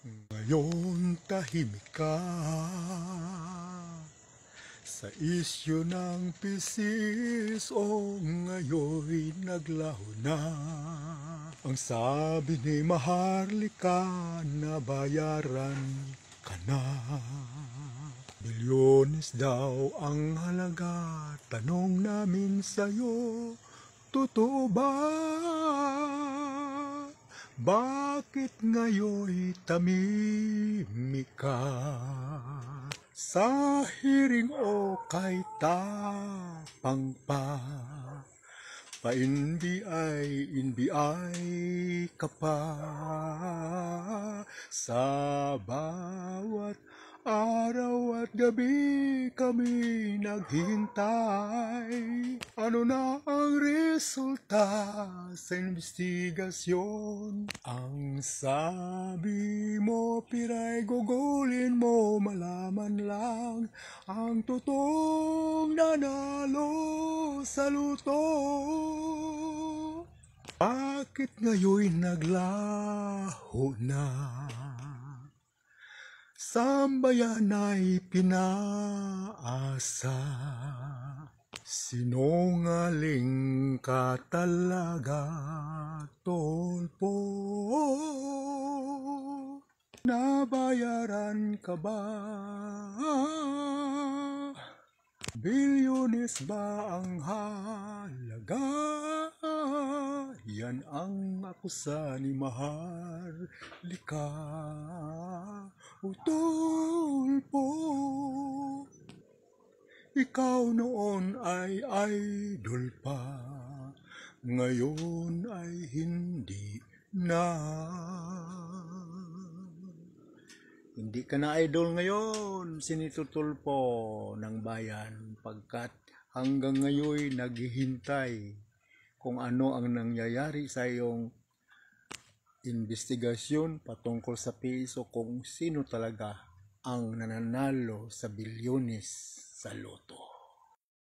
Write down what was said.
Ngayon tahimik ka sa isyu ng pisis o ngayon naglaho na. Ang sabi ni Maharlika na bayaran ka na. Bilyones daw ang halaga, tanong namin sa'yo, totoo ba? Bakit ngayon tamimik ka? Sa hiring o kay tapang pa, pa-NBI ka pa. Sa bawat araw at gabi kami naghihintay. Ano na ang resulta sa investigasyon? Ang sabi mo, piray gugulin mo, malaman lang ang totoong nanalo sa luto. Bakit ngayon naglaho na? Sambayan ay pinaasa. Sinungaling ka talaga, Tolpo. Nabayaran ka ba? Bilyones ba ang halaga? Yan ang akusa ni Maharlika. O Tolpo, ikaw noon ay idol pa, ngayon ay hindi na. Hindi ka na idol ngayon, Senator Tulfo ng bayan, pagkat hanggang ngayon naghihintay kung ano ang nangyayari sa iyong investigasyon patungkol sa piso, kung sino talaga ang nananalo sa bilyones sa loto.